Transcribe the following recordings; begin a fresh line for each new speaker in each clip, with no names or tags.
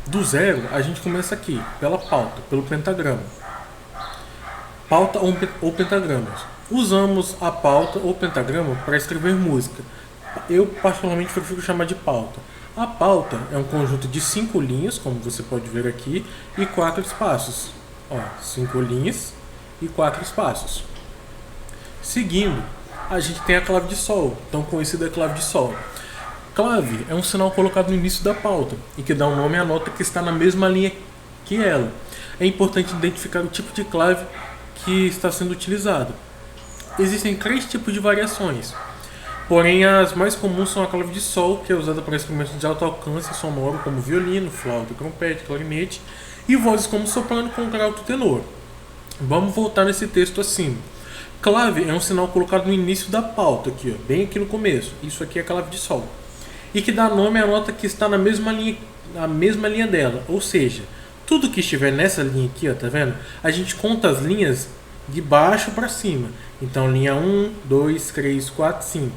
Do zero, a gente começa aqui, pela pauta, pelo pentagrama. Pauta ou pentagramas. Usamos a pauta ou pentagrama para escrever música. Eu particularmente prefiro chamar de pauta. A pauta é um conjunto de 5 linhas, como você pode ver aqui, e 4 espaços. Ó, 5 linhas e 4 espaços. Seguindo, a gente tem a clave de sol, tão conhecida clave de sol. Clave é um sinal colocado no início da pauta e que dá o nome à nota que está na mesma linha que ela. É importante identificar o tipo de clave que está sendo utilizado. Existem 3 tipos de variações, porém as mais comuns são a clave de sol, que é usada para instrumentos de alto alcance sonoro como violino, flauta, trompete, clarinete, e vozes como soprano, contralto e tenor. Vamos voltar nesse texto acima. Clave é um sinal colocado no início da pauta, aqui, ó, bem aqui no começo. Isso aqui é a clave de sol. E que dá nome à nota que está na mesma linha dela. Ou seja, tudo que estiver nessa linha aqui, ó, tá vendo? A gente conta as linhas de baixo para cima. Então, linha 1, 2, 3, 4, 5.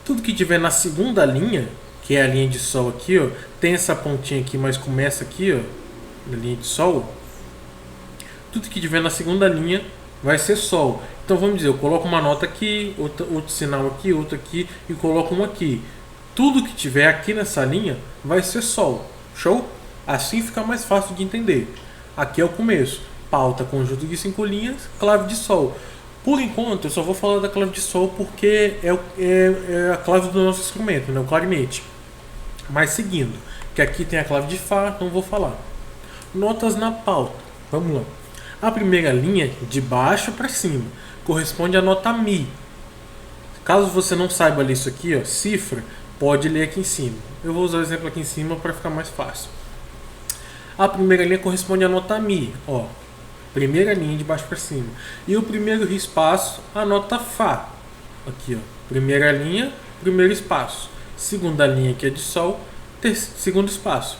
Tudo que estiver na segunda linha, que é a linha de sol aqui, ó, tem essa pontinha aqui, mas começa aqui, ó, na linha de sol. Tudo que estiver na segunda linha vai ser sol. Então, vamos dizer, eu coloco uma nota aqui, outro sinal aqui, outro aqui e coloco um aqui. Tudo que tiver aqui nessa linha vai ser sol. Show? Assim fica mais fácil de entender. Aqui é o começo. Pauta, conjunto de 5 linhas, clave de sol. Por enquanto, eu só vou falar da clave de sol porque é a clave do nosso instrumento, né? O clarinete. Mas seguindo, que aqui tem a clave de Fá, não vou falar. Notas na pauta. Vamos lá. A primeira linha, de baixo para cima, corresponde à nota Mi. Caso você não saiba ler isso aqui, ó, cifra, pode ler aqui em cima. Eu vou usar o exemplo aqui em cima para ficar mais fácil. A primeira linha corresponde à nota Mi, ó, primeira linha de baixo para cima. E o primeiro espaço, a nota Fá. Aqui, ó, primeira linha, primeiro espaço. Segunda linha que é de sol, segundo espaço.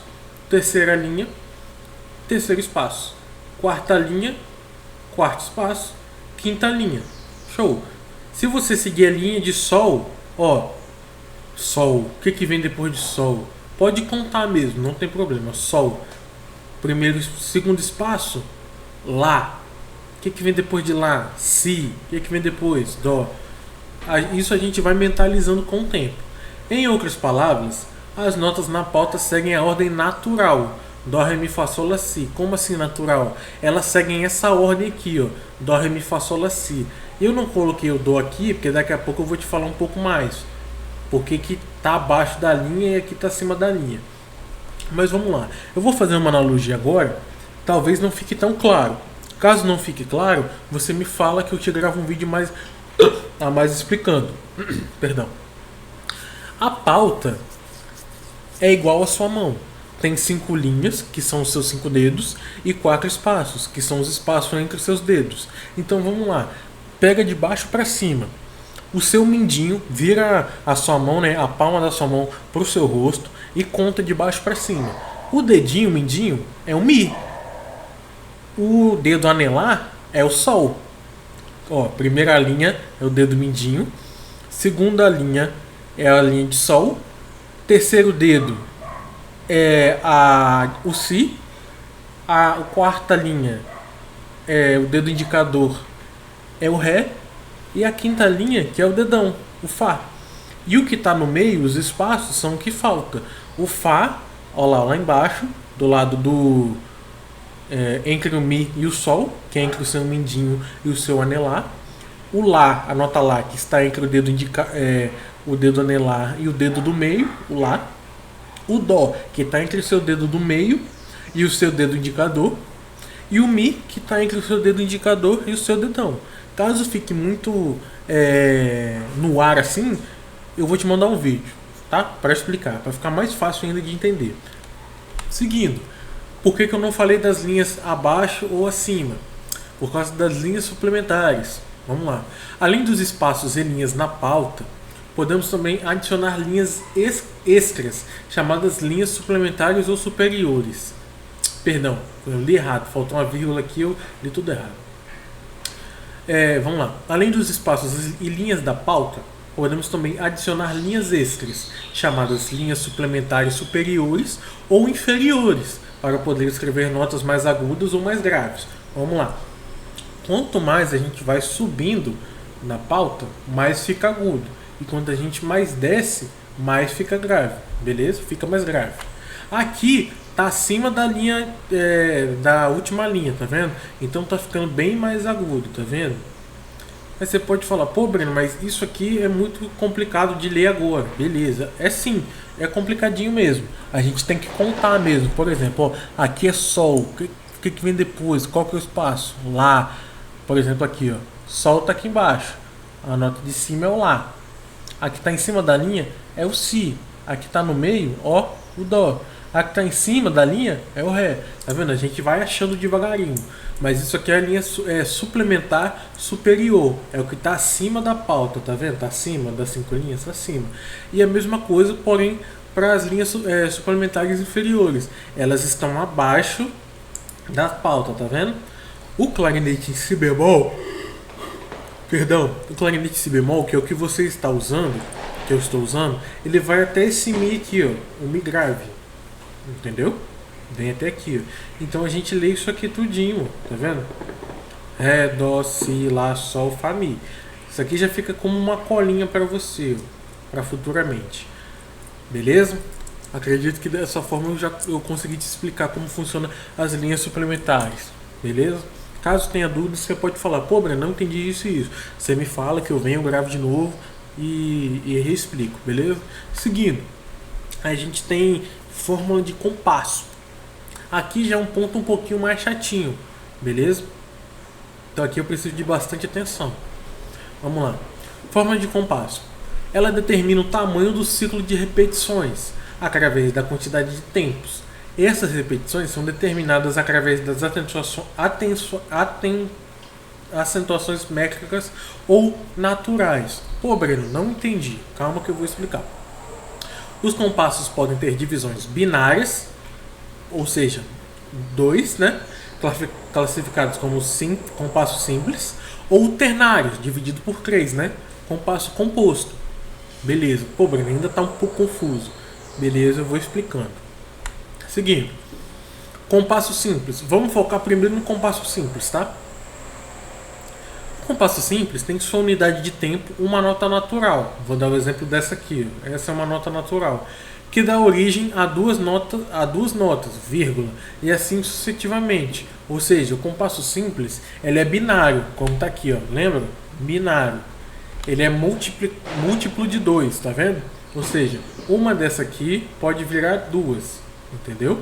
Terceira linha, terceiro espaço. Quarta linha, quarto espaço. Quinta linha. Show! Se você seguir a linha de sol, ó, sol, o que vem depois de sol? Pode contar mesmo, não tem problema. Sol, primeiro, segundo espaço, lá. O que vem depois de lá? Si. O que vem depois? Dó. Isso a gente vai mentalizando com o tempo. Em outras palavras, as notas na pauta seguem a ordem natural. Dó, Ré, Mi, Fá, Sol, Lá, Si. Como assim natural? Elas seguem essa ordem aqui, ó. Dó, Ré, Mi, Fá, Sol, Lá, Si. Eu não coloquei o Dó aqui, porque daqui a pouco eu vou te falar um pouco mais. Porque que tá abaixo da linha e aqui tá acima da linha. Mas vamos lá. Eu vou fazer uma analogia agora. Talvez não fique tão claro. Caso não fique claro, você me fala que eu te gravo um vídeo mais a mais explicando. Perdão. A pauta é igual à sua mão. Tem 5 linhas, que são os seus 5 dedos, e 4 espaços, que são os espaços entre os seus dedos. Então vamos lá. Pega de baixo para cima. O seu mindinho vira a sua mão, né, a palma da sua mão para o seu rosto e conta de baixo para cima. O dedinho, o mindinho, é o Mi. O dedo anelar é o Sol. Ó, primeira linha é o dedo mindinho. Segunda linha é a linha de Sol. Terceiro dedo é o Si. A quarta linha é o dedo indicador, é o Ré. E a quinta linha, que é o dedão, o Fá. E o que está no meio, os espaços, são o que falta. O Fá, ó lá embaixo, do lado do entre o Mi e o Sol, que é entre o seu mindinho e o seu anelar. O Lá, a nota Lá, que está entre o dedo anelar e o dedo do meio, o Lá. O Dó, que está entre o seu dedo do meio e o seu dedo indicador. E o Mi, que está entre o seu dedo indicador e o seu dedão. Caso fique muito no ar assim, eu vou te mandar um vídeo, tá? Para explicar, para ficar mais fácil ainda de entender. Seguindo, por que eu não falei das linhas abaixo ou acima? Por causa das linhas suplementares. Vamos lá. Além dos espaços e linhas na pauta, podemos também adicionar linhas extras, chamadas linhas suplementares ou superiores. Perdão, eu li errado, faltou uma vírgula aqui, eu li tudo errado. Vamos lá. Além dos espaços e linhas da pauta, podemos também adicionar linhas extras, chamadas linhas suplementares superiores ou inferiores, para poder escrever notas mais agudas ou mais graves. Vamos lá. Quanto mais a gente vai subindo na pauta, mais fica agudo. E quanto a gente mais desce, mais fica grave. Beleza? Fica mais grave. Aqui tá acima da linha, da última linha, tá vendo? Então tá ficando bem mais agudo, tá vendo? Aí você pode falar, pô Breno, mas isso aqui é muito complicado de ler agora. Beleza, é sim, é complicadinho mesmo. A gente tem que contar mesmo. Por exemplo, ó, aqui é sol, o que vem depois? Qual que é o espaço? Lá, por exemplo aqui, ó, sol tá aqui embaixo. A nota de cima é o lá. Aqui tá em cima da linha é o si. Aqui tá no meio, ó, o dó. Aqui tá em cima da linha é o ré. Tá vendo? A gente vai achando devagarinho. Mas isso aqui é a linha suplementar superior. É o que está acima da pauta, tá vendo? Está acima das 5 linhas, tá acima. E a mesma coisa, porém, para as linhas suplementares inferiores. Elas estão abaixo da pauta, tá vendo? O clarinete em si bemol, o clarinete si bemol, que é o que você está usando, que eu estou usando, ele vai até esse mi aqui, ó, o mi grave. Entendeu? Vem até aqui, ó. Então a gente lê isso aqui tudinho, tá vendo? Ré, dó, si, lá, sol, fá, mi. Isso aqui já fica como uma colinha para você, para futuramente. Beleza? Acredito que dessa forma eu consegui te explicar como funciona as linhas suplementares. Beleza? Caso tenha dúvidas, você pode falar, pô, Breno, não entendi isso e isso. Você me fala que eu venho, eu gravo de novo e reexplico, beleza? Seguindo, a gente tem fórmula de compasso. Aqui já é um ponto um pouquinho mais chatinho, beleza? Então aqui eu preciso de bastante atenção. Vamos lá. Fórmula de compasso. Ela determina o tamanho do ciclo de repetições através da quantidade de tempos. Essas repetições são determinadas através das acentuações métricas ou naturais. Pô, Breno, não entendi. Calma que eu vou explicar. Os compassos podem ter divisões binárias, ou seja, 2, né? Classificados como compasso simples, ou ternários, dividido por 3, né? Compasso composto. Beleza. Pô, Breno, ainda está um pouco confuso. Beleza, eu vou explicando. Seguindo. Compasso simples. Vamos focar primeiro no compasso simples, tá? O compasso simples tem sua unidade de tempo uma nota natural. Vou dar o exemplo dessa aqui. Essa é uma nota natural, que dá origem a duas notas, vírgula, e assim sucessivamente. Ou seja, o compasso simples ele é binário, como está aqui, ó, lembra? Binário. Ele é múltiplo de 2, tá vendo? Ou seja, uma dessa aqui pode virar 2, entendeu?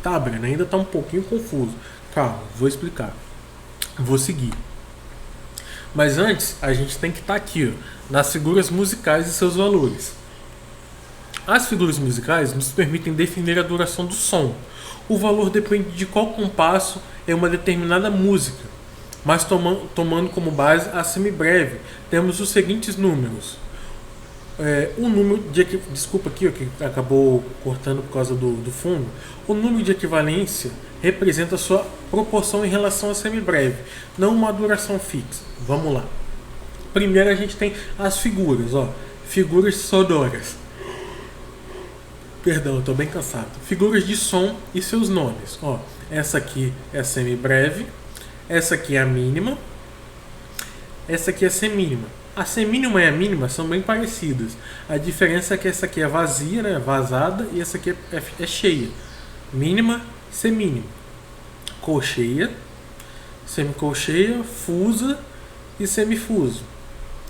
Tá, Breno, ainda está um pouquinho confuso. Calma, vou explicar. Vou seguir. Mas antes, a gente tem que estar aqui, ó, nas figuras musicais e seus valores. As figuras musicais nos permitem definir a duração do som. O valor depende de qual compasso é uma determinada música, mas tomando como base a semibreve, temos os seguintes números. O número de desculpa aqui, ó, que acabou cortando por causa do fundo. O número de equivalência representa a sua proporção em relação à semibreve, não uma duração fixa. Vamos lá. Primeiro a gente tem as figuras, ó, figuras sonoras. Perdão, eu estou bem cansado. Figuras de som e seus nomes. Ó, essa aqui é a semibreve, essa aqui é a mínima, essa aqui é a semínima. A semínima e a mínima são bem parecidas. A diferença é que essa aqui é vazia, né, vazada, e essa aqui é cheia. Mínima, semínima. Colcheia, semicolcheia, fusa e semifuso.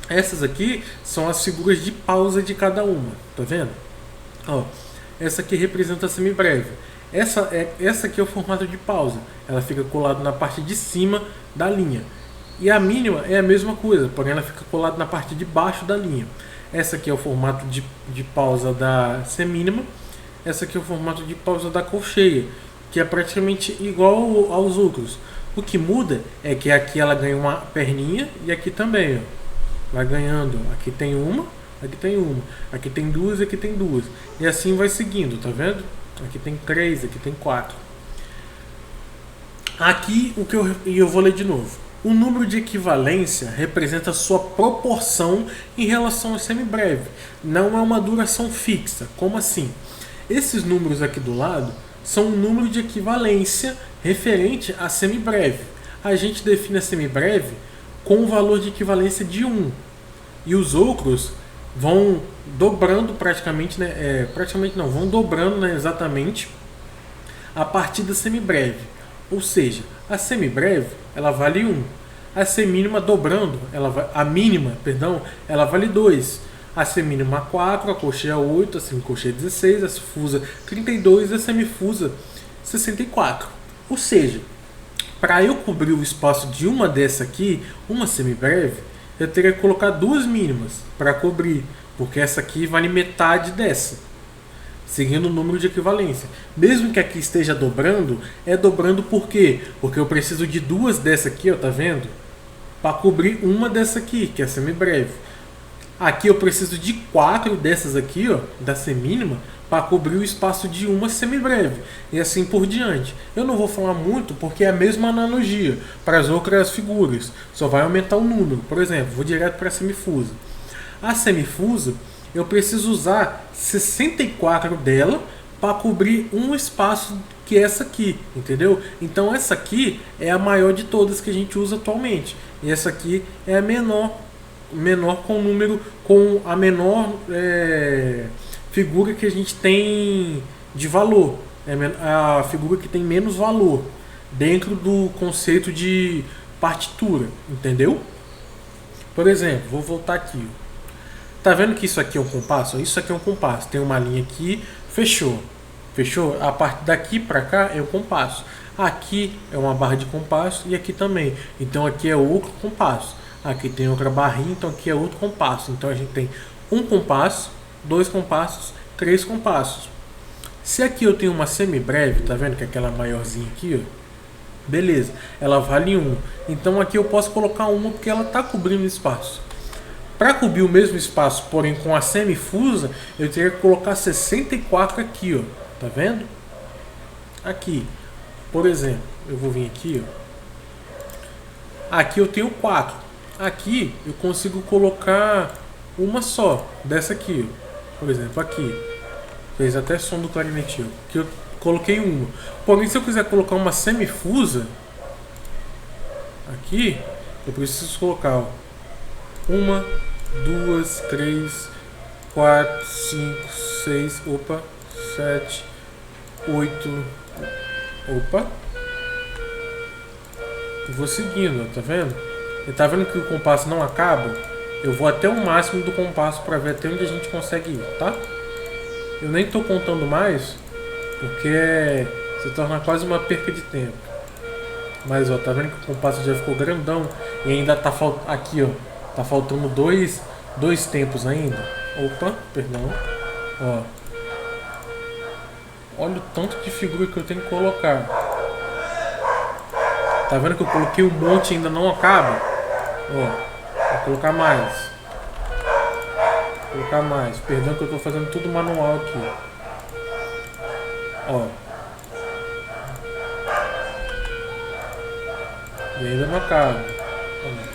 Essas aqui são as figuras de pausa de cada uma, tá vendo? Ó, essa aqui representa a semibreve. Essa aqui é o formato de pausa. Ela fica colada na parte de cima da linha. E a mínima é a mesma coisa, porém ela fica colada na parte de baixo da linha. Essa aqui é o formato de pausa da semínima. Essa aqui é o formato de pausa da colcheia, que é praticamente igual aos outros. O que muda é que aqui ela ganha uma perninha e aqui também, ó. Vai ganhando. Aqui tem uma, aqui tem uma, aqui tem duas e aqui tem duas. E assim vai seguindo, tá vendo? Aqui tem 3, aqui tem 4. Aqui o que eu vou ler de novo. O número de equivalência representa sua proporção em relação ao semibreve. Não é uma duração fixa. Como assim? Esses números aqui do lado são um número de equivalência referente a semibreve. A gente define a semibreve com um valor de equivalência de 1. E os outros vão dobrando praticamente, né? Praticamente não, vão dobrando, né, exatamente a partir da semibreve. Ou seja, a semibreve ela vale 1. A semínima dobrando, a mínima, perdão, ela vale 2. A semínima 4, a cocheia 8, a semicocheia 16, a fusa 32 e a semifusa 64. Ou seja, para eu cobrir o espaço de uma dessa aqui, uma semibreve, eu teria que colocar duas mínimas para cobrir, porque essa aqui vale metade dessa, seguindo o número de equivalência. Mesmo que aqui esteja dobrando, é dobrando por quê? Porque eu preciso de duas dessa aqui, ó, tá vendo? Para cobrir uma dessa aqui, que é a semibreve. Aqui eu preciso de 4 dessas aqui, ó, da semínima, para cobrir o espaço de uma semibreve. E assim por diante. Eu não vou falar muito porque é a mesma analogia para as outras figuras. Só vai aumentar o número. Por exemplo, vou direto para a semifusa. A semifusa, eu preciso usar 64 dela para cobrir um espaço que é essa aqui, entendeu? Então essa aqui é a maior de todas que a gente usa atualmente. E essa aqui é a menor com o número, com a menor figura que a gente tem de valor. É a figura que tem menos valor dentro do conceito de partitura, entendeu? Por exemplo, vou voltar aqui. Tá vendo que isso aqui é um compasso? Isso aqui é um compasso. Tem uma linha aqui, fechou. Fechou? A parte daqui para cá é o compasso. Aqui é uma barra de compasso e aqui também. Então aqui é outro compasso. Aqui tem outra barrinha, então aqui é outro compasso. Então a gente tem um compasso, 2 compassos, 3 compassos. Se aqui eu tenho uma semibreve, tá vendo que é aquela maiorzinha aqui, ó? Beleza, ela vale 1. Então aqui eu posso colocar uma porque ela está cobrindo espaço. Para cobrir o mesmo espaço, porém com a semifusa, eu teria que colocar 64 aqui, ó. Tá vendo? Aqui, por exemplo, eu vou vir aqui, ó. Aqui eu tenho 4. Aqui eu consigo colocar uma só, dessa aqui, ó. Por exemplo, aqui. Fez até som do clarinete, ó. Aqui eu coloquei uma. Porém, se eu quiser colocar uma semifusa, aqui, eu preciso colocar, ó, 1, 2, 3, 4, 5, 6, 7, 8, eu vou seguindo, tá vendo? E tá vendo que o compasso não acaba? Eu vou até o máximo do compasso para ver até onde a gente consegue ir, tá? Eu nem tô contando mais, porque se torna quase uma perca de tempo. Mas ó, tá vendo que o compasso já ficou grandão e ainda tá faltando aqui, ó, tá faltando dois tempos ainda. Opa, perdão. Ó. Olha o tanto de figura que eu tenho que colocar. Tá vendo que eu coloquei um monte e ainda não acaba? Ó, vou colocar mais. Vou colocar mais. Perdão que eu tô fazendo tudo manual aqui. Ó. E ainda não acaba. Ó.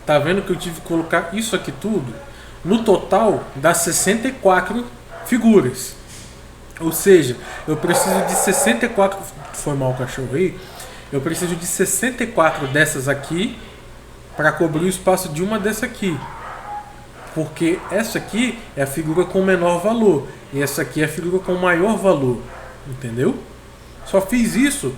Tá vendo que eu tive que colocar isso aqui tudo? No total dá 64 figuras. Ou seja, eu preciso de 64. Foi mal o cachorro aí. Eu preciso de 64 dessas aqui para cobrir o espaço de uma dessa aqui. Porque essa aqui é a figura com menor valor. E essa aqui é a figura com maior valor. Entendeu? Só fiz isso.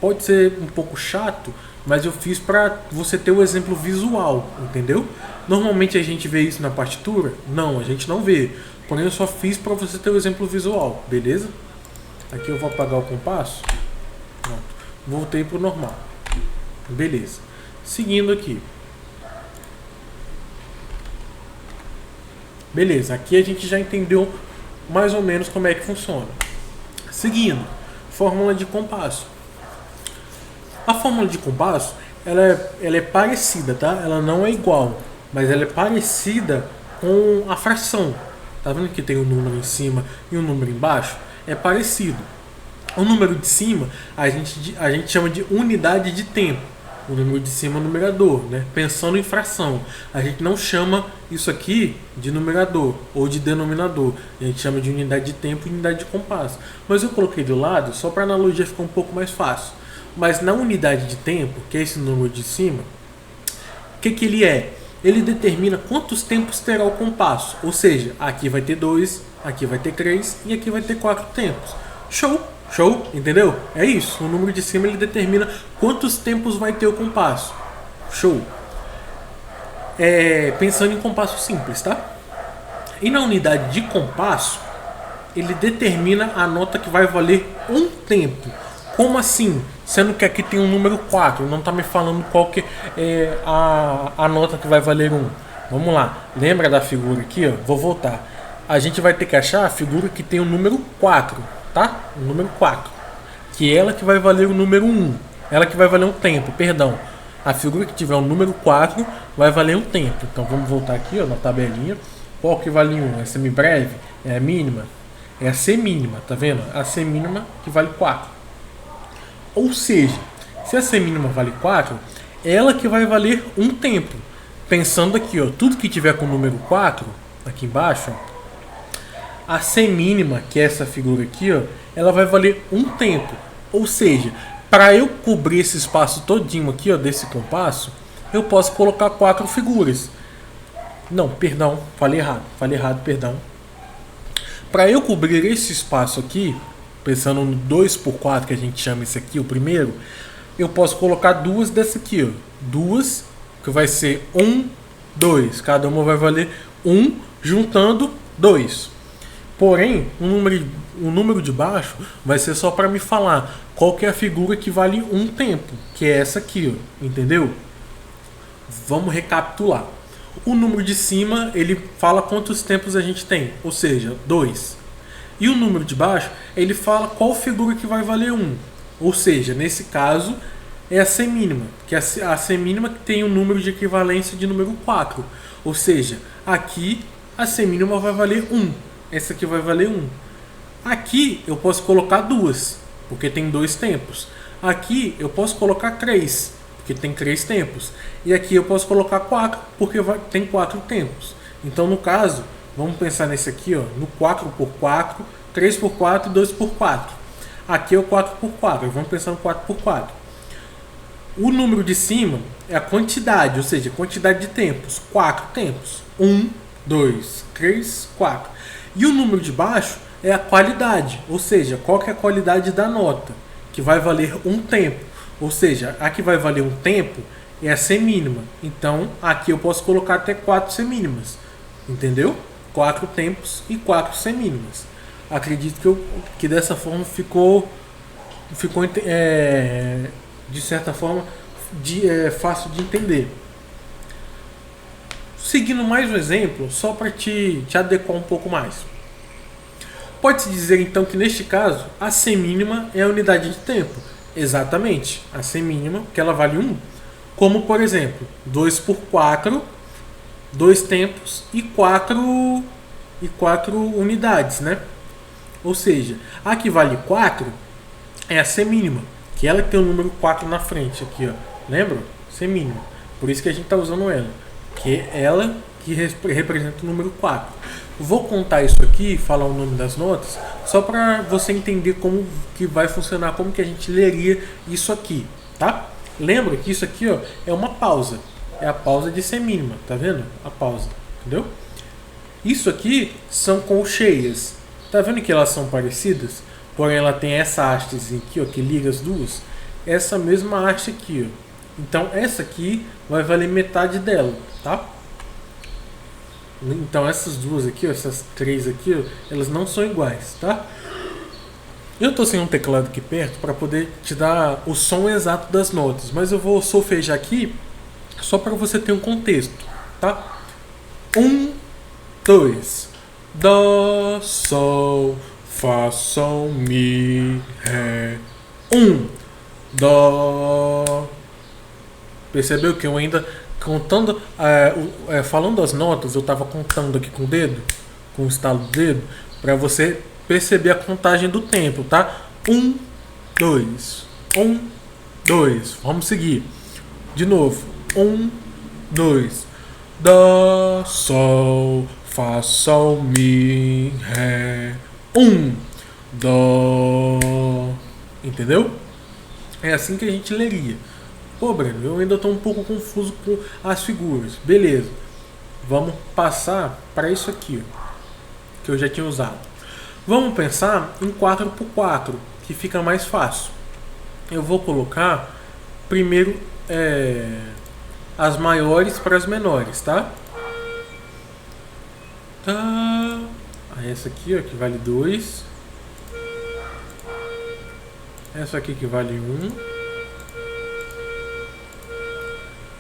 Pode ser um pouco chato, mas eu fiz para você ter o exemplo visual, entendeu? Normalmente a gente vê isso na partitura? Não, a gente não vê. Porém eu só fiz para você ter o exemplo visual, beleza? Aqui eu vou apagar o compasso. Pronto. Voltei para o normal. Beleza. Seguindo aqui. Beleza, aqui a gente já entendeu mais ou menos como é que funciona. Seguindo, fórmula de compasso. A fórmula de compasso, ela é parecida, tá? Ela não é igual, mas ela é parecida com a fração. Tá vendo que tem um número em cima e um número embaixo? É parecido. O número de cima a gente chama de unidade de tempo. O número de cima é o numerador, né? Pensando em fração. A gente não chama isso aqui de numerador ou de denominador. A gente chama de unidade de tempo e unidade de compasso. Mas eu coloquei do lado só para a analogia ficar um pouco mais fácil. Mas na unidade de tempo, que é esse número de cima, o que ele é? Ele determina quantos tempos terá o compasso. Ou seja, aqui vai ter 2, aqui vai ter 3 e aqui vai ter 4 tempos. Show! Show? Entendeu? É isso. O número de cima ele determina quantos tempos vai ter o compasso. Show. Pensando em compasso simples, tá? E na unidade de compasso, ele determina a nota que vai valer um tempo. Como assim? Sendo que aqui tem um número 4, não está me falando qual que é a nota que vai valer 1. Vamos lá. Lembra da figura aqui? Ó? Vou voltar. A gente vai ter que achar a figura que tem o número 4. Tá? O número 4, que é ela que vai valer o número 1, ela que vai valer um tempo, perdão. A figura que tiver o número 4 vai valer um tempo. Então vamos voltar aqui, ó, na tabelinha. Qual que vale 1? É semibreve? É a mínima? É a semínima, tá vendo? A semínima que vale 4. Ou seja, se a semínima vale 4, ela que vai valer um tempo. Pensando aqui, ó, tudo que tiver com o número 4, aqui embaixo, ó, a semínima, que é essa figura aqui, ó, ela vai valer um tempo. Ou seja, para eu cobrir esse espaço todinho aqui, ó, desse compasso, eu posso colocar 4 figuras. Não, perdão, falei errado, perdão. Para eu cobrir esse espaço aqui, pensando no 2x4 que a gente chama esse aqui, o primeiro, eu posso colocar duas dessa aqui, ó. Duas, que vai ser 1, 2. Cada uma vai valer 1, juntando 2. Porém, o número de baixo vai ser só para me falar qual que é a figura que vale um tempo, que é essa aqui, ó, entendeu? Vamos recapitular. O número de cima, ele fala quantos tempos a gente tem, ou seja, 2. E o número de baixo, ele fala qual figura que vai valer 1. Ou seja, nesse caso, é a semínima, que é a semínima que tem um número de equivalência de número 4. Ou seja, aqui a semínima vai valer 1. Essa aqui vai valer 1. Aqui eu posso colocar 2, porque tem 2 tempos. Aqui eu posso colocar 3, porque tem 3 tempos. E aqui eu posso colocar 4, porque tem 4 tempos. Então, no caso, vamos pensar nesse aqui, ó, no 4x4, 3x4 e 2x4. Aqui é o 4x4, vamos pensar no 4x4. O número de cima é a quantidade, ou seja, quantidade de tempos. 4 tempos. 1, 2, 3, 4. E o número de baixo é a qualidade, ou seja, qual que é a qualidade da nota, que vai valer um tempo. Ou seja, a que vai valer um tempo é a semínima. Então, aqui eu posso colocar até 4 semínimas. Entendeu? 4 tempos e 4 semínimas. Acredito que dessa forma ficou de certa forma fácil de entender. Seguindo mais um exemplo, só para te adequar um pouco mais. Pode-se dizer então que neste caso, a semínima é a unidade de tempo. Exatamente, a semínima, que ela vale 1. Como por exemplo, 2x4, 2 tempos e 4 unidades, né? Ou seja, a que vale 4 é a semínima, que ela tem o número 4 na frente aqui, ó. Lembra? Semínima. Por isso que a gente está usando ela. Que é ela que representa o número 4. Vou contar isso aqui, falar o nome das notas, só para você entender como que vai funcionar, como que a gente leria isso aqui, tá? Lembra que isso aqui, ó, é uma pausa. É a pausa de semínima, tá vendo? A pausa, entendeu? Isso aqui são colcheias. Tá vendo que elas são parecidas? Porém, ela tem essa hastezinha aqui, ó, que liga as duas. Essa mesma haste aqui, ó. Então, essa aqui vai valer metade dela, tá? Então, essas duas aqui, ó, essas três aqui, ó, elas não são iguais, tá? Eu tô sem um teclado aqui perto para poder te dar o som exato das notas, mas eu vou solfejar aqui só para você ter um contexto, tá? 1, 2, Dó, Sol, Fá, Sol, Mi, Ré. 1, Dó. Percebeu que eu ainda contando, falando as notas, eu estava contando aqui com o dedo, com o estalo do dedo, para você perceber a contagem do tempo, tá? 1, 2, 1, 2. Vamos seguir. De novo. 1, 2. Dó, sol, fá, sol, mi, ré. 1, dó. Entendeu? É assim que a gente leria. Pô, Breno, eu ainda estou um pouco confuso com as figuras. Beleza. Vamos passar para isso aqui, ó, que eu já tinha usado. Vamos pensar em 4x4, que fica mais fácil. Eu vou colocar primeiro as maiores para as menores, tá? Aí essa aqui, ó, que vale 2. Essa aqui que vale 1.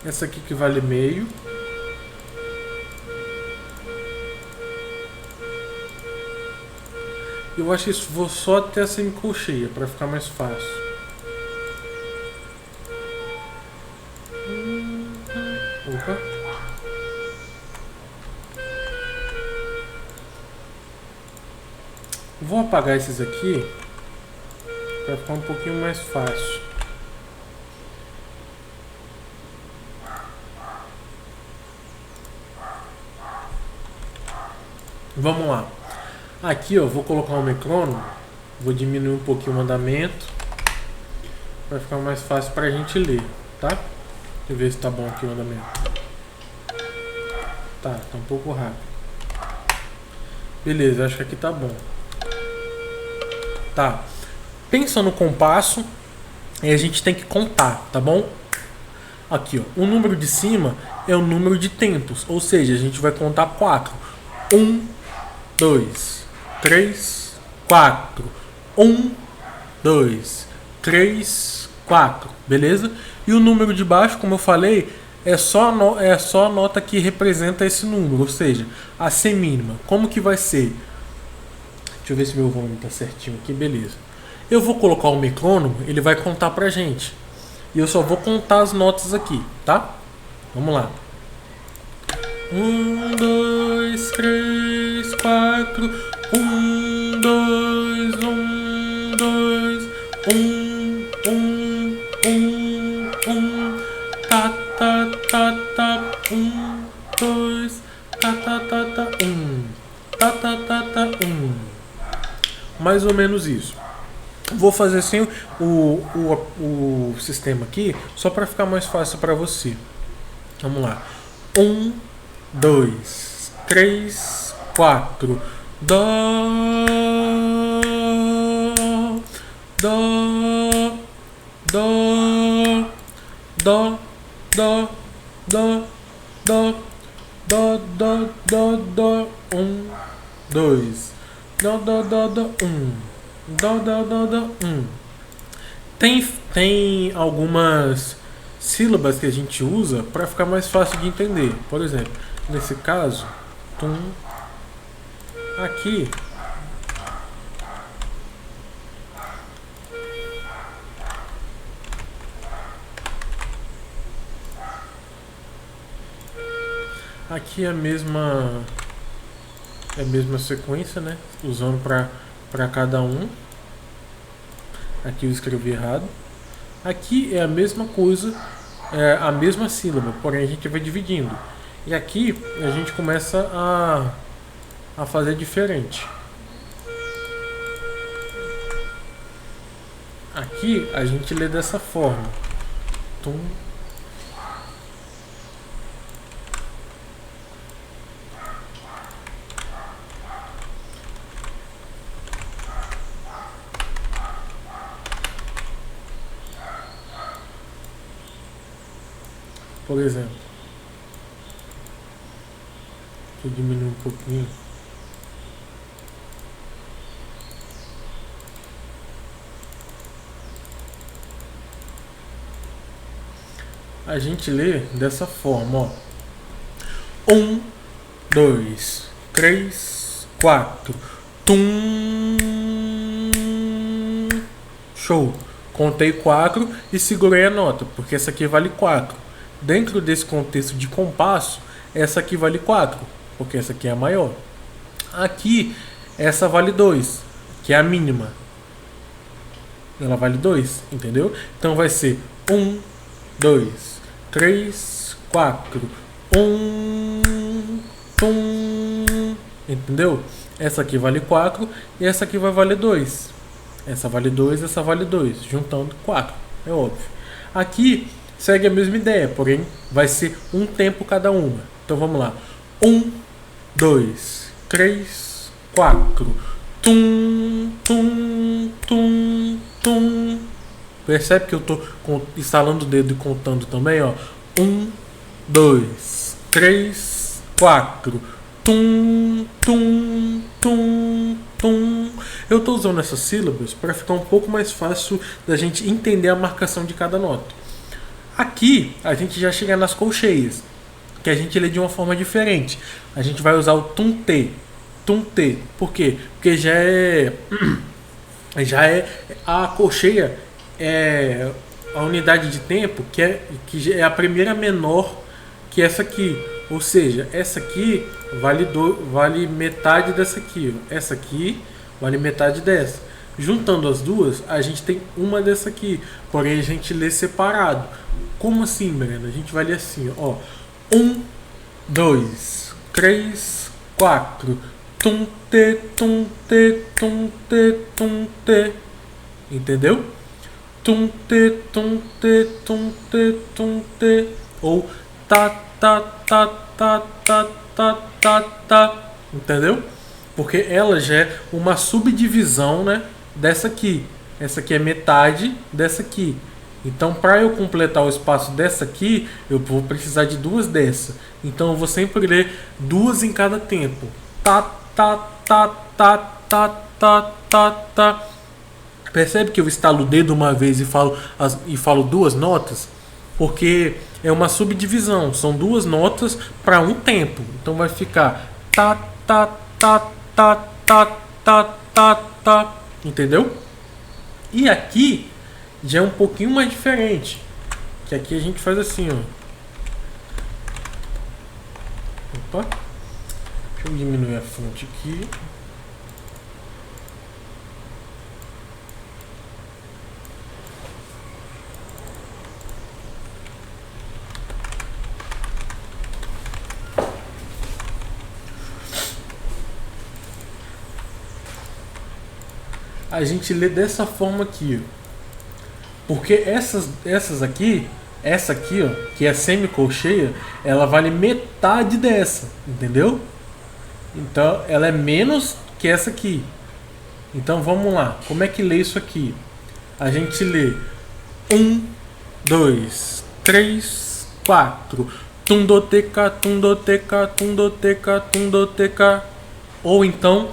Essa aqui que vale meio. Eu acho que vou só até a semicolcheia para ficar mais fácil. Opa. Vou apagar esses aqui para ficar um pouquinho mais fácil. Vamos lá. Aqui, ó, vou colocar o metrônomo. Vou diminuir um pouquinho o andamento para ficar mais fácil para a gente ler, tá? Deixa eu ver se tá bom aqui o andamento. Tá um pouco rápido. Beleza, acho que aqui tá bom. Tá. Pensa no compasso e a gente tem que contar, tá bom? Aqui, ó, o número de cima é o número de tempos, ou seja, a gente vai contar 4. 1, 2, 3, 4. 1, 2, 3, 4. Beleza? E o número de baixo, como eu falei, é só a nota que representa esse número, ou seja, a semínima. Como que vai ser? Deixa eu ver se meu volume tá certinho aqui, beleza. Eu vou colocar o metrônomo, ele vai contar pra gente. E eu só vou contar as notas aqui, tá? Vamos lá. 1, 2, 3, 4. 1, 2, 1, 2. 1, 1, 1, 1. Tá, tá, tá, tá. 1, 2. Tá, tá, tá, tá. 1. Tá, tá, tá, tá. 1. Mais ou menos isso. Vou fazer assim o sistema aqui, só para ficar mais fácil para você. Vamos lá. 1, 2, 3, 4. Dó, dó, dó, dó, dó, dó, dó, dó, dó, dó, dó. 1, 2. Dó, dó, dó, dó. 1. Dó, dó, dó, dó. Tem algumas sílabas que a gente usa para ficar mais fácil de entender. Por exemplo, nesse caso, tum, aqui é a mesma sequência, né? Usando para cada um. Aqui eu escrevi errado. Aqui é a mesma coisa, é a mesma sílaba, porém a gente vai dividindo. E aqui a gente começa a fazer diferente. Aqui a gente lê dessa forma. Tum. Por exemplo, deixa eu diminuir um pouquinho. A gente lê dessa forma, ó. 1, 2, 3, 4. Tum. Show. Contei 4 e segurei a nota, porque essa aqui vale 4. Dentro desse contexto de compasso, essa aqui vale 4, porque essa aqui é a maior. Aqui, essa vale 2, que é a mínima. Ela vale 2, entendeu? Então vai ser 1, 2, 3, 4. 1, entendeu? Essa aqui vale 4 e essa aqui vai valer 2. Essa vale 2, essa vale 2. Juntando 4, é óbvio. Aqui segue a mesma ideia, porém vai ser um tempo cada uma. Então vamos lá. 1, 2, 3, 4. Tum, tum, tum, tum. Percebe que eu estou instalando o dedo e contando também, ó. 1, 2, 3, 4. Tum, tum, tum, tum. Eu estou usando essas sílabas para ficar um pouco mais fácil da gente entender a marcação de cada nota. Aqui a gente já chega nas colcheias, que a gente lê de uma forma diferente. A gente vai usar o tum-te. Tum-te. Por quê? Porque já é a colcheia, é a unidade de tempo que é a primeira menor que essa aqui. Ou seja, essa aqui vale metade dessa aqui. Ó. Essa aqui vale metade dessa. Juntando as duas, a gente tem uma dessa aqui. Porém, a gente lê separado. Como assim, Brenda? A gente vai ler assim, ó. 1, 2, 3, 4. Tum-te, tum-te, tum-te, tum-te. Entendeu? Tum-te, tum-te, tum-te, tum-te. Ou tá, tá, tá, tá, tá, tá, tá, tá. Entendeu? Porque ela já é uma subdivisão, né, dessa aqui. Essa aqui é metade dessa aqui. Então, para eu completar o espaço dessa aqui, eu vou precisar de duas dessa. Então, eu vou sempre ler duas em cada tempo. Tá, tá, tá, tá, tá, tá, tá, tá. Percebe que eu estalo o dedo uma vez e falo duas notas? Porque é uma subdivisão. São duas notas para um tempo. Então, vai ficar tá, tá, tá, tá, tá, tá, tá, tá. Entendeu? E aqui já é um pouquinho mais diferente. Que aqui a gente faz assim, ó. Opa. Deixa eu diminuir a fonte aqui. A gente lê dessa forma aqui, ó. Porque essas aqui, essa aqui, ó, que é semicolcheia, ela vale metade dessa, entendeu? Então, ela é menos que essa aqui. Então, vamos lá. Como é que lê isso aqui? A gente lê 1, 2, 3, 4. Tundoteca, tundoteca, tundoteca, tundoteca. Ou então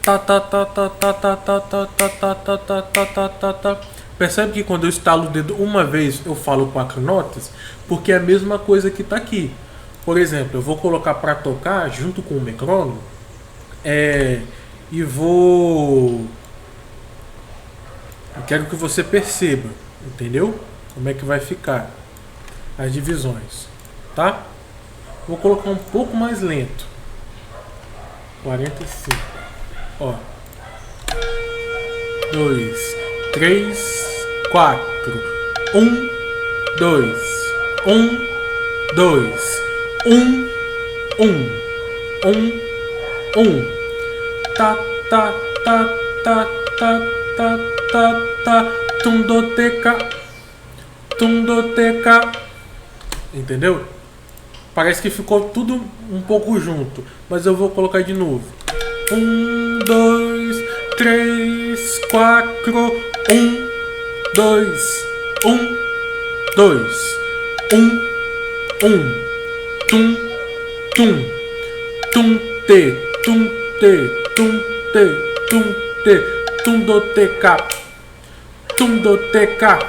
tá, tá, tá, tá, tá, tá, tá, tá, tá, tá, tá, tá, tá, tá, tá. Percebe que quando eu estalo o dedo uma vez eu falo 4 notas? Porque é a mesma coisa que está aqui. Por exemplo, eu vou colocar para tocar junto com o metrônomo e vou... Eu quero que você perceba, entendeu? Como é que vai ficar as divisões, tá? Vou colocar um pouco mais lento. 45. Ó. 2, 3, 4. 1, 2. 1, 2. 1, 1. 1, 1. Tá, tá, tá, tá, tá, tá, tá, tá. Tundoteca. Tundoteca. Entendeu? Parece que ficou tudo um pouco junto. Mas eu vou colocar de novo. 1, 2, 3, 4. 1, 2, 1, 2, 1, 1. Tum, tum. Tum, te, tum, te, tum, te, tum, te. Tundoteca. Tundoteca.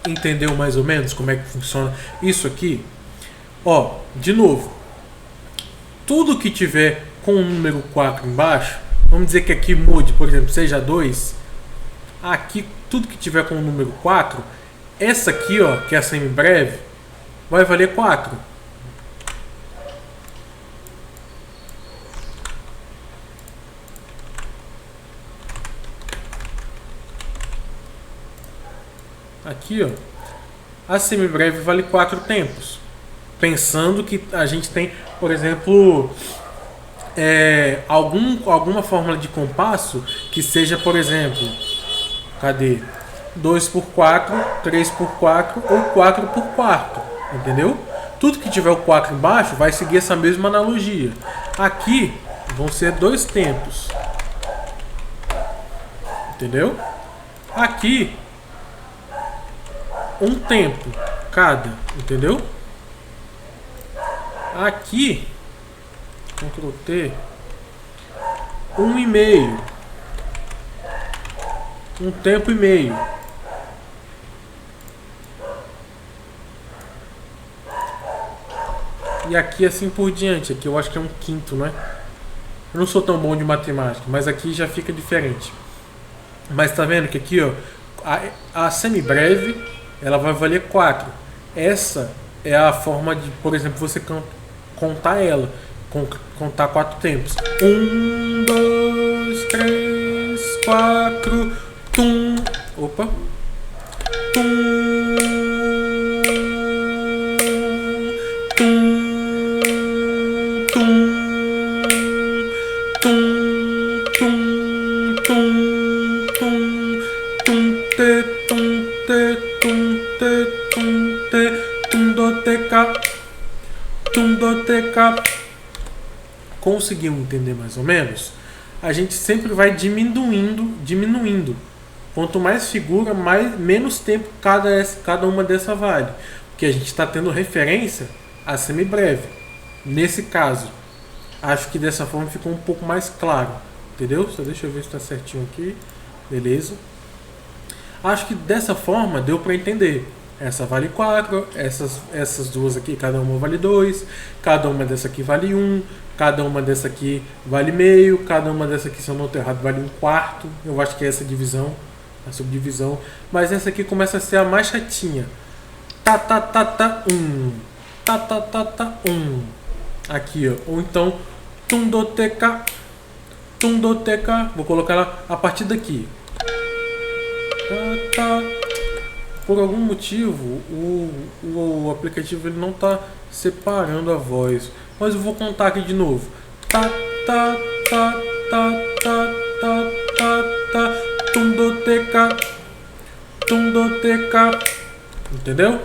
Entendeu mais ou menos como é que funciona isso aqui? Ó, de novo. Tudo que tiver com o número 4 embaixo, vamos dizer que aqui mude, por exemplo, seja 2. Aqui, tudo que tiver com o número 4, essa aqui, ó, que é a semibreve, vai valer 4. aqui, ó, a semibreve vale 4 tempos. Pensando que a gente tem, por exemplo, alguma fórmula de compasso que seja, por exemplo, cadê? 2 por 4, 3 por 4 ou 4 por quarto, entendeu? Tudo que tiver o 4 embaixo vai seguir essa mesma analogia. Aqui vão ser 2 tempos, entendeu? Aqui, um tempo cada, entendeu? Aqui, Ctrl T, 1,5, um tempo e meio. E aqui assim por diante, aqui eu acho que é um quinto, né? Eu não sou tão bom de matemática, mas aqui já fica diferente. Mas tá vendo que aqui, ó, a semibreve, ela vai valer 4. Essa é a forma de, por exemplo, você contar ela. Contar 4 tempos. 1, 2, 3, 4. Tum. Opa. Tum. Tum. Conseguimos entender mais ou menos? A gente sempre vai diminuindo. Quanto mais figura, menos tempo cada uma dessa vale. Porque a gente está tendo referência a semibreve. Nesse caso, acho que dessa forma ficou um pouco mais claro. Entendeu? Só deixa eu ver se está certinho aqui. Beleza. Acho que dessa forma deu para entender. Essa vale 4, essas duas aqui, cada uma vale 2, cada uma dessa aqui vale 1, cada uma dessa aqui vale meio, cada uma dessa aqui, se eu não estou errado, vale 1/4. Eu acho que é essa divisão, a subdivisão. Mas essa aqui começa a ser a mais chatinha. Tá, 1. Aqui, ó. Ou então, tundoteca. Vou colocar ela a partir daqui. Por algum motivo o aplicativo ele não está separando a voz, mas eu vou contar aqui de novo. Tundoteca, entendeu?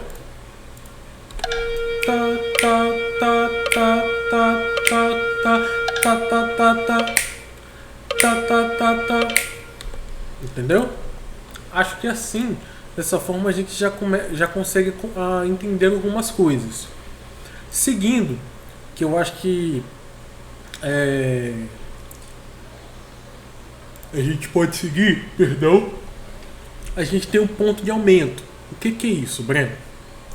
Entendeu? Acho que assim, dessa forma a gente já consegue entender algumas coisas. Seguindo, que eu acho que a gente pode seguir, a gente tem um ponto de aumento. O que é isso, Breno?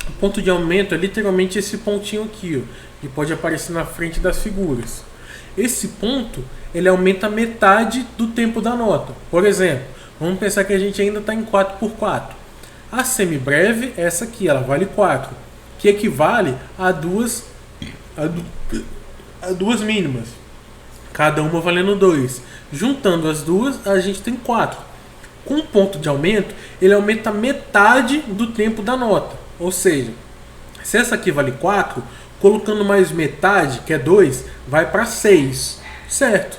O ponto de aumento é literalmente esse pontinho aqui, ó, que pode aparecer na frente das figuras. Esse ponto, ele aumenta metade do tempo da nota. Por exemplo, vamos pensar que a gente ainda está em 4/4. A semibreve, essa aqui, ela vale 4, que equivale a duas mínimas, cada uma valendo 2. Juntando as duas, a gente tem 4. Com o ponto de aumento, ele aumenta metade do tempo da nota. Ou seja, se essa aqui vale 4, colocando mais metade, que é 2, vai para 6, certo?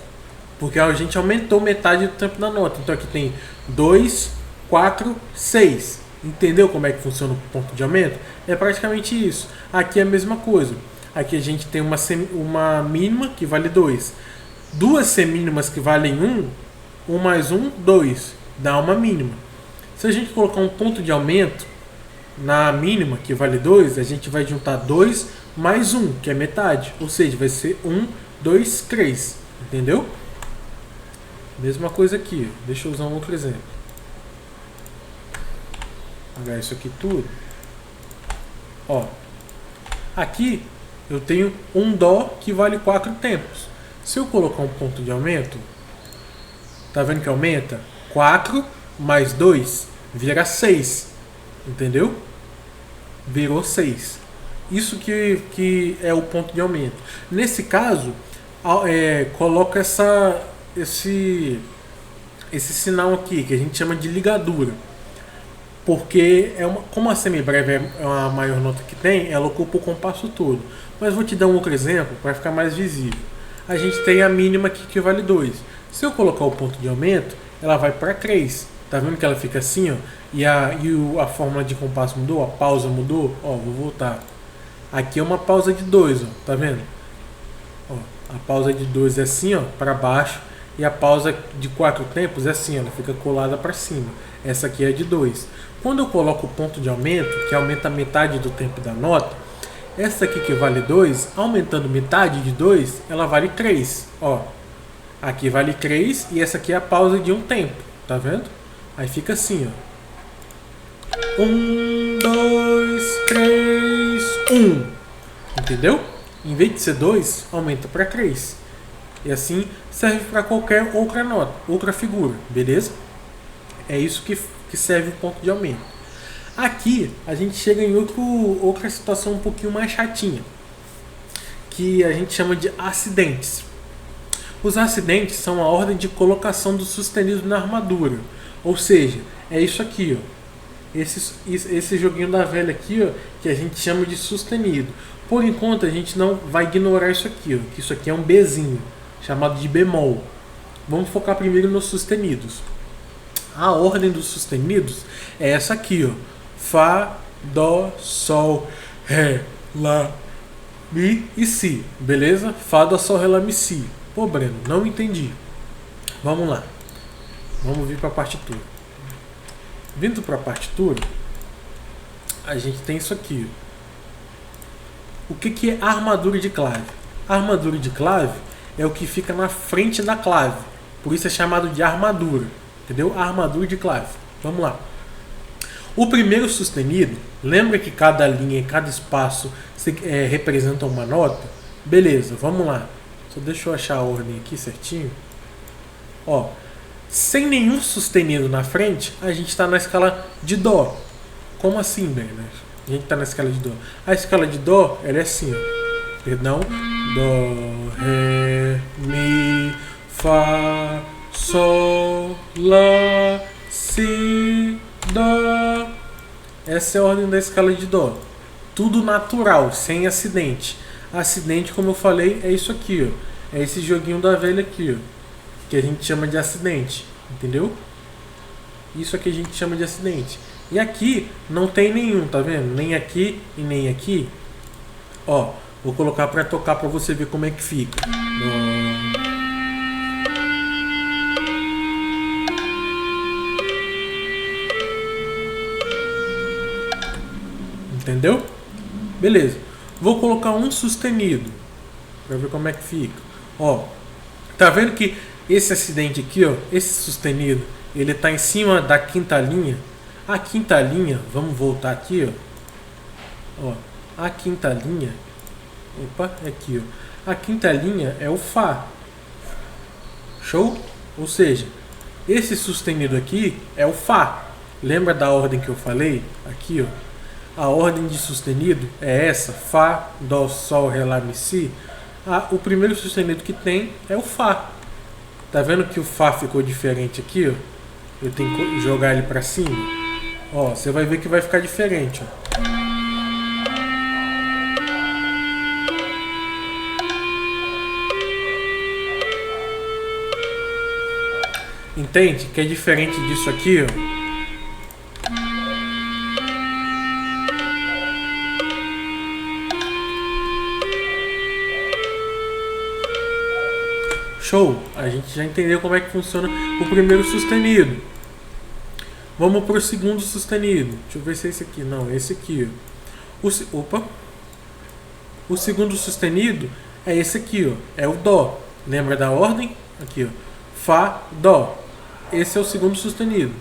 Porque a gente aumentou metade do tempo da nota. Então aqui tem 2, 4, 6. Entendeu como é que funciona o ponto de aumento? É praticamente isso. Aqui é a mesma coisa. Aqui a gente tem uma mínima que vale 2. Duas semínimas que valem 1. 1 mais 1, 2. Dá uma mínima. Se a gente colocar um ponto de aumento na mínima, que vale 2, a gente vai juntar 2 mais 1, que é metade. Ou seja, vai ser 1, 2, 3. Entendeu? Mesma coisa aqui. Deixa eu usar um outro exemplo. Vou pegar isso aqui tudo. Ó. Aqui eu tenho um dó que vale 4 tempos. Se eu colocar um ponto de aumento, tá vendo que aumenta? 4 mais 2 vira 6. Entendeu? Virou 6. Isso que é o ponto de aumento. Nesse caso, coloca esse sinal aqui, que a gente chama de ligadura. Porque como a semibreve é a maior nota que tem, ela ocupa o compasso todo. Mas vou te dar um outro exemplo para ficar mais visível. A gente tem a mínima aqui que vale 2. Se eu colocar o ponto de aumento, ela vai para 3. Tá vendo que ela fica assim, ó? E a fórmula de compasso mudou, a pausa mudou. Ó, vou voltar. Aqui é uma pausa de 2, ó. Tá vendo? Ó, a pausa de 2 é assim, ó, para baixo. E a pausa de 4 tempos é assim, ó, ela fica colada para cima. Essa aqui é de 2. Quando eu coloco o ponto de aumento, que aumenta metade do tempo da nota, essa aqui que vale 2, aumentando metade de 2, ela vale 3. Ó, aqui vale 3 e essa aqui é a pausa de um tempo. Tá vendo? Aí fica assim, ó. 1, 2, 3, 1. Entendeu? Em vez de ser 2, aumenta para 3. E assim serve para qualquer outra nota, outra figura, beleza? É isso que serve o ponto de aumento. Aqui a gente chega em outra situação um pouquinho mais chatinha, que a gente chama de acidentes. Os acidentes são a ordem de colocação do sustenido na armadura. Ou seja, é isso aqui, ó. Esse joguinho da velha aqui, ó, que a gente chama de sustenido. Por enquanto a gente não vai ignorar isso aqui, ó, que isso aqui é um Bzinho, chamado de bemol. Vamos focar primeiro nos sustenidos. A ordem dos sustenidos é essa aqui, ó. Fá, Dó, Sol, Ré, Lá, Mi e Si. Beleza? Fá, Dó, Sol, Ré, Lá, Mi, Si. Pô, Breno, não entendi. Vamos lá. Vamos vir para a partitura. Vindo para a partitura, a gente tem isso aqui. O que é a armadura de clave? A armadura de clave é o que fica na frente da clave. Por isso é chamado de armadura. Entendeu? A armadura de clave. Vamos lá. O primeiro sustenido, lembra que cada linha e cada espaço representa uma nota? Beleza, vamos lá. Só deixa eu achar a ordem aqui certinho. Ó, sem nenhum sustenido na frente, a gente está na escala de Dó. Como assim, Bernard? A gente está na escala de Dó. A escala de Dó, ela é assim, ó. Perdão. Dó, Ré, Mi, Fá, Sol, Lá, Si, Dó. Essa é a ordem da escala de Dó. Tudo natural, sem acidente. Acidente, como eu falei, é isso aqui, ó. É esse joguinho da velha aqui, ó, que a gente chama de acidente, entendeu? Isso aqui a gente chama de acidente. E aqui não tem nenhum, tá vendo? Nem aqui e nem aqui. Ó, vou colocar para tocar para você ver como é que fica. Entendeu? Beleza. Vou colocar um sustenido para ver como é que fica. Ó, tá vendo que esse acidente aqui, ó, esse sustenido, ele tá em cima da quinta linha. A quinta linha, vamos voltar aqui, ó. Ó, a quinta linha, opa, é aqui, ó. A quinta linha é o Fá. Show? Ou seja, esse sustenido aqui é o Fá. Lembra da ordem que eu falei? Aqui, ó. A ordem de sustenido é essa: Fá, Dó, Sol, Ré, Lá, Mi, Si. O primeiro sustenido que tem é o Fá. Tá vendo que o Fá ficou diferente aqui, ó? Eu tenho que jogar ele pra cima. Ó, você vai ver que vai ficar diferente, ó. Entende? Que é diferente disso aqui, ó. Show! A gente já entendeu como é que funciona o primeiro sustenido. Vamos para o segundo sustenido. Deixa eu ver se é esse aqui. Não, esse aqui. Ó. Opa! O segundo sustenido é esse aqui, ó. É o Dó. Lembra da ordem? Aqui, ó. Fá, Dó. Esse é o segundo sustenido.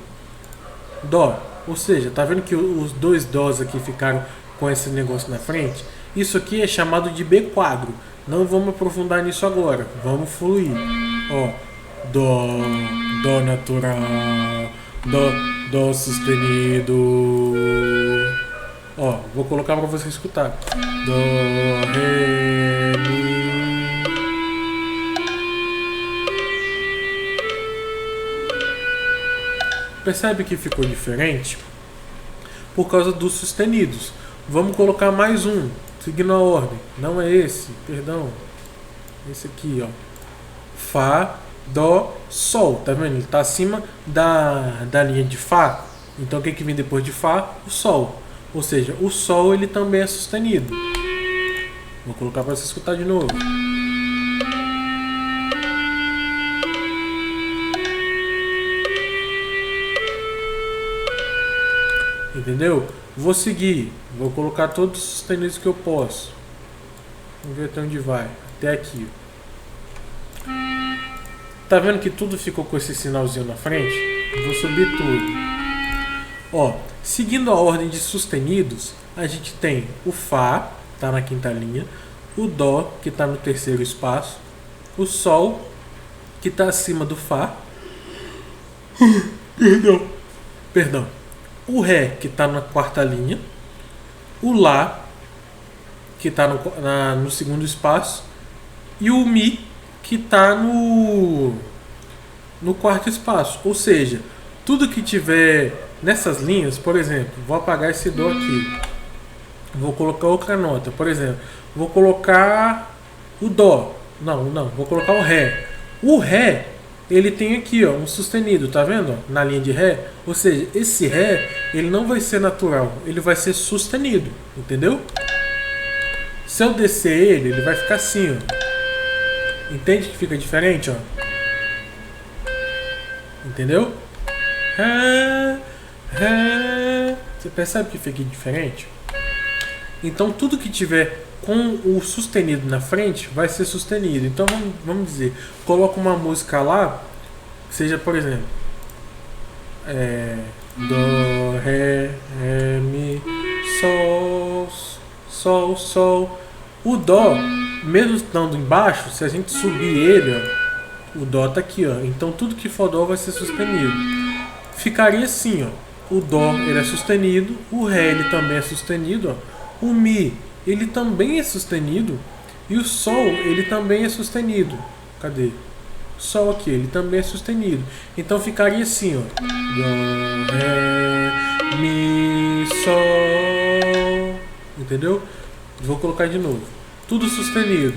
Dó. Ou seja, tá vendo que os dois Dós aqui ficaram com esse negócio na frente? Isso aqui é chamado de B quadro. Não vamos aprofundar nisso agora. Vamos fluir. Ó, Dó, Dó natural, Dó sustenido. Ó, vou colocar para você escutar. Dó, Ré, Mi. Percebe que ficou diferente? por causa dos sustenidos. Vamos colocar mais um, seguindo a ordem. Não é esse, perdão. Esse aqui, ó. Fá, Dó, Sol. Tá vendo? Ele está acima da linha de Fá. Então o que vem depois de Fá? O Sol. Ou seja, o Sol ele também é sustenido. Vou colocar para você escutar de novo. Entendeu? Vou seguir. Vou colocar todos os sustenidos que eu posso. Vamos ver até onde vai. Até aqui. Tá vendo que tudo ficou com esse sinalzinho na frente? Vou subir tudo. Ó, seguindo a ordem de sustenidos, a gente tem o Fá, tá na quinta linha, o Dó, que tá no terceiro espaço, o Sol, que tá acima do Fá, perdão, o Ré, que tá na quarta linha, o Lá, que tá no segundo espaço, e o Mi, que tá no quarto espaço. Ou seja, tudo que tiver nessas linhas, por exemplo, vou apagar esse Dó aqui, vou colocar outra nota, por exemplo, vou colocar o Dó, não, vou colocar o Ré. O Ré, ele tem aqui, ó, um sustenido, tá vendo? Ó, na linha de Ré, ou seja, esse Ré, ele não vai ser natural, ele vai ser sustenido, entendeu? Se eu descer ele vai ficar assim, ó. Entende que fica diferente, ó? Entendeu? Ré, Ré. Você percebe que fica diferente? Então tudo que tiver com o sustenido na frente vai ser sustenido. Então vamos dizer, coloca uma música lá, seja por exemplo, Dó, Ré, Ré, Mi, Sol, Sol, Sol. O Dó, mesmo estando embaixo, se a gente subir ele, ó, o Dó tá aqui, ó. Então tudo que for Dó vai ser sustenido. Ficaria assim, ó. O Dó ele é sustenido, o Ré ele também é sustenido, ó. O Mi ele também é sustenido e o Sol ele também é sustenido. Cadê? O Sol aqui, ele também é sustenido. Então ficaria assim, ó. Dó, Ré, Mi, Sol. Entendeu? Vou colocar de novo. Tudo sustenido.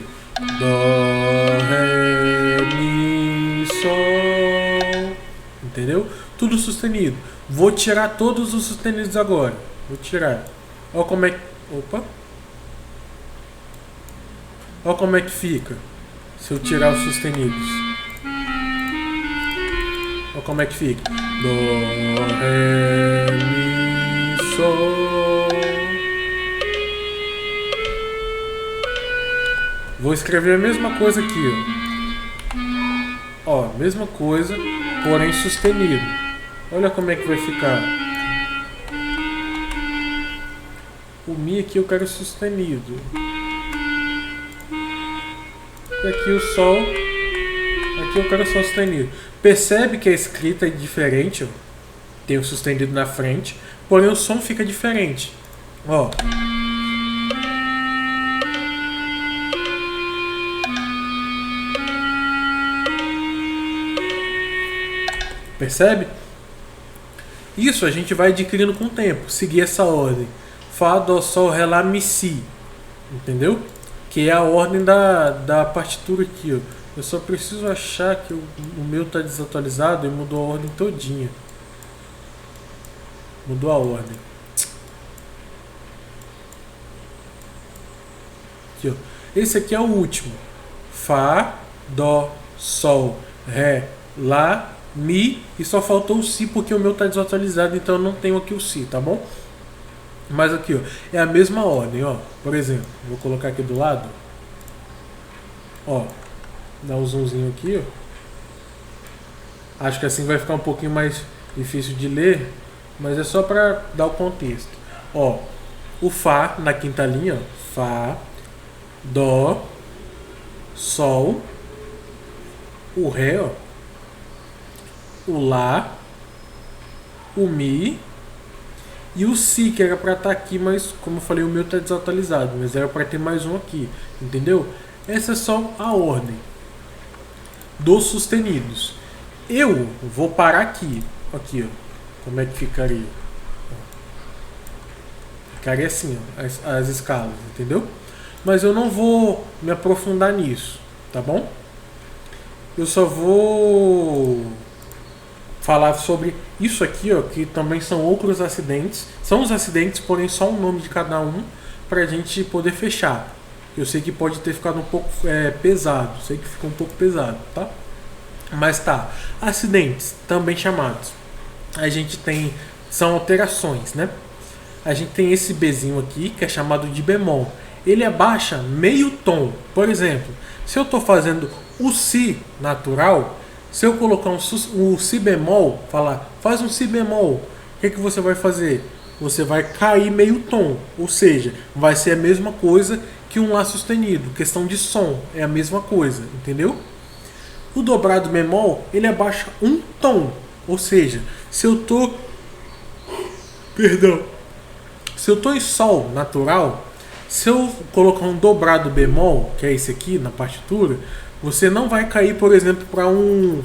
Dó, Ré, Mi, Sol. Entendeu? Tudo sustenido. Vou tirar todos os sustenidos agora. Vou tirar. Olha como é que... Opa. Olha como é que fica se eu tirar os sustenidos. Olha como é que fica. Dó, Ré, Mi, Sol. Vou escrever a mesma coisa aqui, ó. Ó, mesma coisa, porém sustenido. Olha como é que vai ficar. O Mi aqui eu quero sustenido. E aqui o Sol, aqui eu quero só sustenido. Percebe que a escrita é diferente, ó. Tem o sustenido na frente, porém o som fica diferente. Ó. Percebe? Isso a gente vai adquirindo com o tempo. Seguir essa ordem. Fá, Dó, Sol, Ré, Lá, Mi, Si. Entendeu? Que é a ordem da partitura aqui, ó. Eu só preciso achar que o meu está desatualizado e mudou a ordem todinha. Mudou a ordem. Aqui, ó. Esse aqui é o último. Fá, Dó, Sol, Ré, Lá, Mi, e só faltou o Si porque o meu está desatualizado, então eu não tenho aqui o Si, tá bom? Mas aqui, ó, é a mesma ordem, ó. Por exemplo, vou colocar aqui do lado. Ó, dá um zoomzinho aqui, ó. Acho que assim vai ficar um pouquinho mais difícil de ler, mas é só para dar o contexto. Ó, o Fá na quinta linha, ó. Fá, Dó, Sol, o Ré, ó. O Lá, o Mi e o Si, que era para estar aqui, mas como eu falei, o meu está desatualizado, mas era para ter mais um aqui, entendeu? Essa é só a ordem dos sustenidos. Eu vou parar aqui, ó, como é que ficaria. Ficaria assim, ó, as escalas, entendeu? Mas eu não vou me aprofundar nisso, tá bom? Eu só vou falar sobre isso aqui, ó, que também são outros acidentes. São os acidentes, porém só o nome de cada um pra gente poder fechar. Eu sei que pode ter ficado um pouco pesado, sei que ficou um pouco pesado, tá? Mas tá, acidentes, também chamados. A gente tem, são alterações, né? A gente tem esse Bzinho aqui, que é chamado de bemol. Ele abaixa meio tom. Por exemplo, se eu estou fazendo o Si natural, se eu colocar um Si bemol, falar, faz um Si bemol, o que você vai fazer? Você vai cair meio tom, ou seja, vai ser a mesma coisa que um Lá sustenido. Questão de som, é a mesma coisa, entendeu? O dobrado bemol, ele abaixa um tom, ou seja, se eu tô, perdão, se eu tô em sol natural, se eu colocar um dobrado bemol, que é esse aqui na partitura, você não vai cair, por exemplo, para um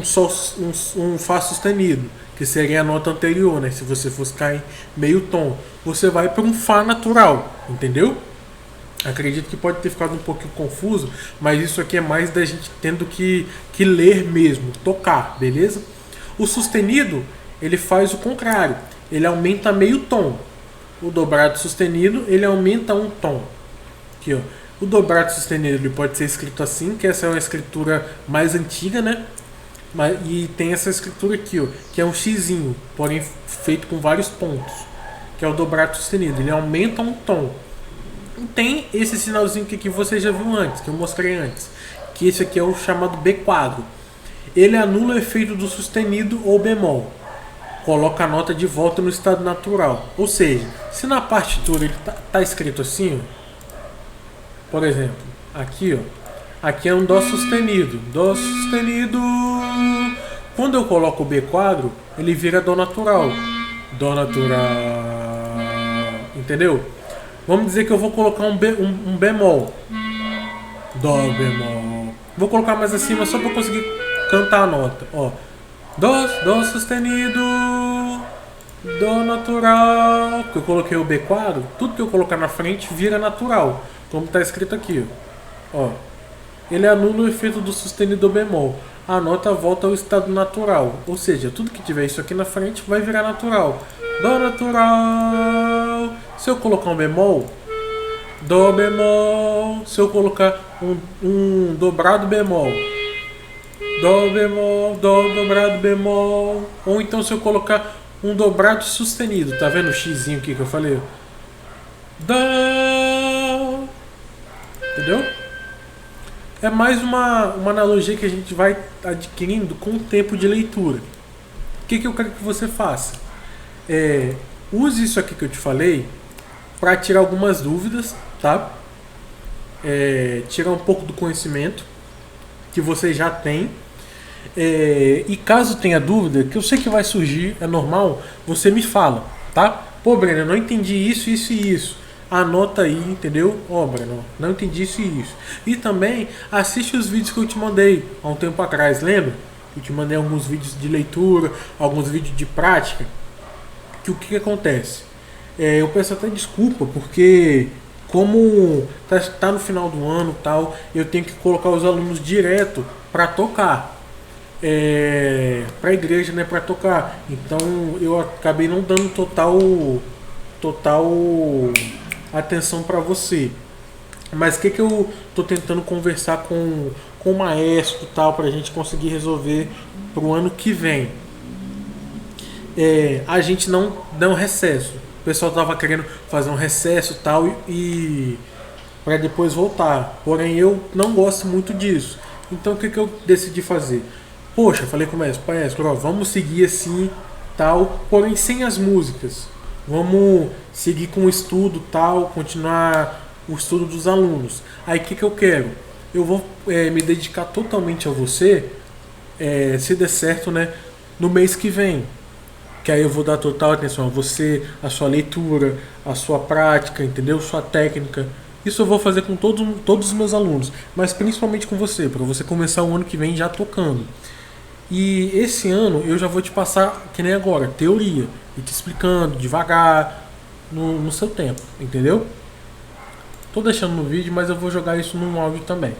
sol, um Fá sustenido, que seria a nota anterior, né? Se você fosse cair meio tom, você vai para um Fá natural, entendeu? Acredito que pode ter ficado um pouquinho confuso, mas isso aqui é mais da gente tendo que ler mesmo, tocar, beleza? O sustenido, ele faz o contrário, ele aumenta meio tom. O dobrado sustenido, ele aumenta um tom. Aqui, ó. O dobrado sustenido ele pode ser escrito assim, que essa é uma escritura mais antiga, né? E tem essa escritura aqui, ó, que é um xizinho, porém feito com vários pontos, que é o dobrado sustenido. Ele aumenta um tom. E tem esse sinalzinho que você já viu antes, que eu mostrei antes, que esse aqui é o chamado B quadro. Ele anula o efeito do sustenido ou bemol. Coloca a nota de volta no estado natural. Ou seja, se na partitura ele tá escrito assim, ó, por exemplo, aqui, ó, aqui é um Dó sustenido. Dó sustenido. Quando eu coloco o B quadro, ele vira Dó natural. Dó natural. Entendeu? Vamos dizer que eu vou colocar um bemol. Dó bemol. Vou colocar mais acima só para conseguir cantar a nota. Ó. Dó sustenido. Dó natural. Porque eu coloquei o B quadro, tudo que eu colocar na frente vira natural. Como está escrito aqui. Ó. Ele anula o efeito do sustenido do bemol. A nota volta ao estado natural. Ou seja, tudo que tiver isso aqui na frente vai virar natural. Dó natural. Se eu colocar um bemol, Dó bemol. Se eu colocar um dobrado bemol, Dó bemol, Dó dobrado bemol. Ou então se eu colocar um dobrado sustenido, tá vendo o xizinho aqui que eu falei? Dó. Entendeu? É mais uma analogia que a gente vai adquirindo com o tempo de leitura. O que eu quero que você faça? Use isso aqui que eu te falei para tirar algumas dúvidas, tá? Tirar um pouco do conhecimento que você já tem. E caso tenha dúvida, que eu sei que vai surgir, é normal, você me fala, tá? Pô, Breno, eu não entendi isso, isso e isso. Anota aí, entendeu? Ó, Breno, não entendi isso e isso. E também assiste os vídeos que eu te mandei há um tempo atrás, lembra? Eu te mandei alguns vídeos de leitura, alguns vídeos de prática. Que o que acontece? Eu peço até desculpa, porque como tá no final do ano e tal, eu tenho que colocar os alunos direto para tocar. Para a igreja, né, para tocar. Então eu acabei não dando total atenção para você. Mas o que eu tô tentando conversar com o maestro e tal, para a gente conseguir resolver para o ano que vem. A gente não dá um recesso. O pessoal tava querendo fazer um recesso e tal, e para depois voltar. Porém eu não gosto muito disso. Então o que eu decidi fazer? Poxa, falei com o maestro, ó, vamos seguir assim, tal, porém sem as músicas. Vamos seguir com o estudo, tal, continuar o estudo dos alunos. Aí o que eu quero? Eu vou me dedicar totalmente a você, se der certo, né, no mês que vem. Que aí eu vou dar total atenção a você, a sua leitura, a sua prática, entendeu? Sua técnica. Isso eu vou fazer com todos os meus alunos, mas principalmente com você, para você começar o ano que vem já tocando. E esse ano eu já vou te passar, que nem agora, teoria. E te explicando devagar, no seu tempo, entendeu? Tô deixando no vídeo, mas eu vou jogar isso num áudio também.